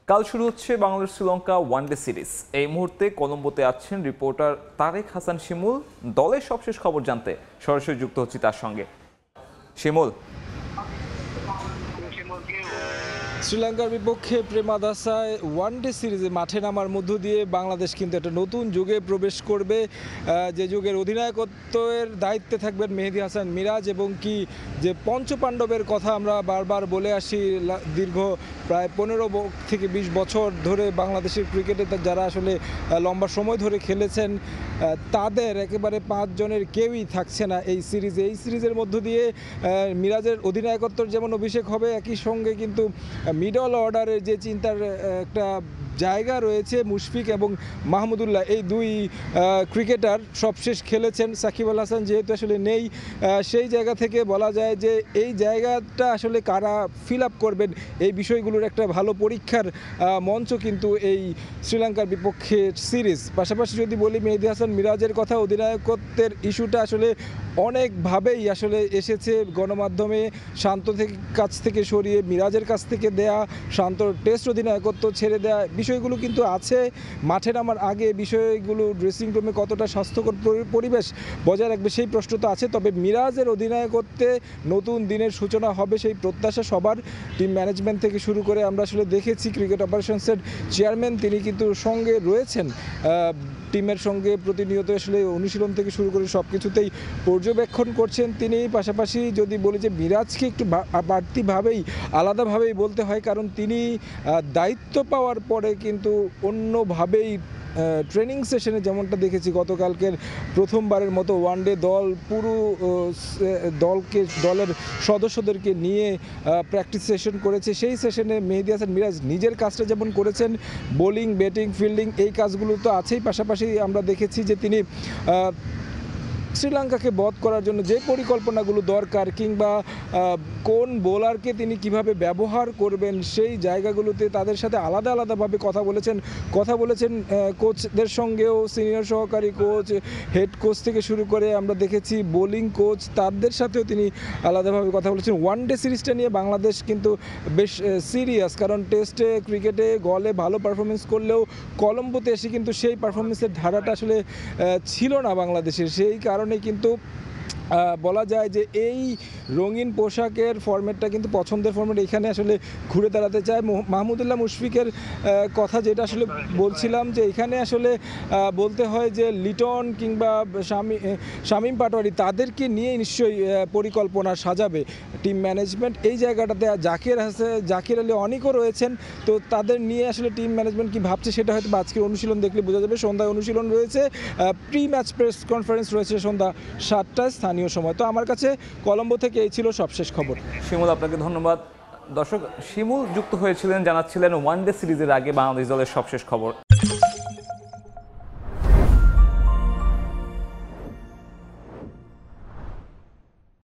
কাল শুরু হচ্ছে বাংলাদেশ শ্রীলঙ্কা ওয়ানডে সিরিজ। এই মুহূর্তে কলম্বোতে আছেন রিপোর্টার তারেক হাসান শিমুল। দলের সবশেষ খবর জানতে সরাসরি যুক্ত হচ্ছি তার সঙ্গে। শিমুল, শ্রীলঙ্কার বিপক্ষে প্রেমাদাসায় ওয়ানডে সিরিজে মাঠে নামার মধ্য দিয়ে বাংলাদেশ কিন্তু একটা নতুন যুগে প্রবেশ করবে, যে যুগের অধিনায়কত্বের দায়িত্বে থাকবেন মেহেদী হাসান মিরাজ এবং কি যে পঞ্চপাণ্ডবের কথা আমরা বারবার বলে আসি। দীর্ঘ প্রায় 15 থেকে 20 বছর ধরে বাংলাদেশের ক্রিকেটে যারা আসলে লম্বা সময় ধরে খেলেছেন, তাদের একেবারে 5 জনের কেউই থাকছে না এই সিরিজে। এই সিরিজের মধ্য দিয়ে মিরাজের অধিনায়কত্বের যেমন অভিষেক হবে, একই সঙ্গে কিন্তু মিডল অর্ডারের যে চিন্তার একটা জায়গা রয়েছে, মুশফিক এবং মাহমুদুল্লাহ এই দুই ক্রিকেটার সবশেষ খেলেছেন। সাকিব আল হাসান যেহেতু আসলে নেই, সেই জায়গা থেকে বলা যায় যে এই জায়গাটা আসলে কারা ফিল আপ করবেন, এই বিষয়গুলোর একটা ভালো পরীক্ষার মঞ্চ কিন্তু এই শ্রীলঙ্কার বিপক্ষে সিরিজ। পাশাপাশি যদি বলি মেহেদী হাসান মিরাজের কথা, অধিনায়কত্বের ইস্যুটা আসলে অনেকভাবেই আসলে এসেছে গণমাধ্যমে। শান্ত কাছ থেকে সরিয়ে মিরাজের কাছ থেকে দেয়া, শান্ত টেস্ট অধিনায়কত্ব ছেড়ে দেয়া বিষয়গুলো কিন্তু আছে। মাঠে নামার আগে বিষয়গুলো ড্রেসিং রুমে কতটা স্বাস্থ্যকর পরিবেশ বজায় রাখবে সেই প্রশ্ন তো আছে। তবে মিরাজের অধিনায়কত্বে নতুন দিনের সূচনা হবে সেই প্রত্যাশা সবার। টিম ম্যানেজমেন্ট থেকে শুরু করে আমরা আসলে দেখেছি ক্রিকেট অপারেশনসের চেয়ারম্যান তিনি কিন্তু সঙ্গে রয়েছেন, টিমের সঙ্গে প্রতিনিয়ত আসলে অনুশীলন থেকে শুরু করে সব কিছুতেই পর্যবেক্ষণ করছেন তিনি। পাশাপাশি যদি বলি যে মিরাজকে একটু বাড়তিভাবেই আলাদাভাবেই বলতে হয়, কারণ তিনি দায়িত্ব পাওয়ার পরে কিন্তু অন্যভাবেই ট্রেনিং সেশনে যেমনটা দেখেছি গতকালকের প্রথমবারের মতো ওয়ানডে দল পুরো দলের সদস্যদেরকে নিয়ে প্র্যাকটিস সেশন করেছে। সেই সেশনে মেহেদী হাসান মিরাজ নিজের কাজটা যেমন করেছেন, বোলিং, ব্যাটিং, ফিল্ডিং এই কাজগুলো তো আছেই। পাশাপাশি আমরা দেখেছি যে তিনি শ্রীলঙ্কাকে বধ করার জন্য যে পরিকল্পনাগুলো দরকার, কিংবা কোন বোলারকে তিনি কিভাবে ব্যবহার করবেন সেই জায়গাগুলোতে তাদের সাথে আলাদা আলাদাভাবে কথা বলেছেন কোচদের সঙ্গেও। সিনিয়র সহকারী কোচ, হেড কোচ থেকে শুরু করে আমরা দেখেছি বোলিং কোচ, তাদের সাথেও তিনি আলাদাভাবে কথা বলেছেন। ওয়ানডে সিরিজটা নিয়ে বাংলাদেশ কিন্তু বেশ সিরিয়াস, কারণ টেস্টে ক্রিকেটে গলে ভালো পারফরমেন্স করলেও কলম্বোতে এসে কিন্তু সেই পারফরমেন্সের ধারাটা আসলে ছিল না বাংলাদেশের। সেই কারণে কিন্তু বলা যায় যে এই রঙিন পোশাকের ফরম্যাটটা কিন্তু পছন্দের ফরম্যাট। এখানে আসলে ঘুরে দাঁড়াতে চায় মাহমুদুল্লাহ মুশফিকের কথা, যেটা আসলে বলছিলাম যে এখানে আসলে বলতে হয় যে লিটন কিংবা শামীম পাটোয়ারি তাদেরকে নিয়ে নিশ্চয়ই পরিকল্পনা সাজাবে টিম ম্যানেজমেন্ট। এই জায়গাটাতে জাকির আলী অনেকও রয়েছেন, তো তাদের নিয়ে আসলে টিম ম্যানেজমেন্ট কি ভাবছে সেটা হয়তো আজকের অনুশীলন দেখলে বোঝা যাবে। সন্ধ্যায় অনুশীলন রয়েছে, প্রি ম্যাচ প্রেস কনফারেন্স রয়েছে সন্ধ্যা 7টায় স্থানীয় সময়। তো আমার কাছে কলম্বো থেকে এই ছিল সবশেষ খবর। শিমুল, আপনাকে ধন্যবাদ। দর্শক, শিমুল যুক্ত হয়েছিলেন, জানাচ্ছিলেন ওয়ানডে সিরিজের আগে বাংলাদেশ দলের সবশেষ খবর।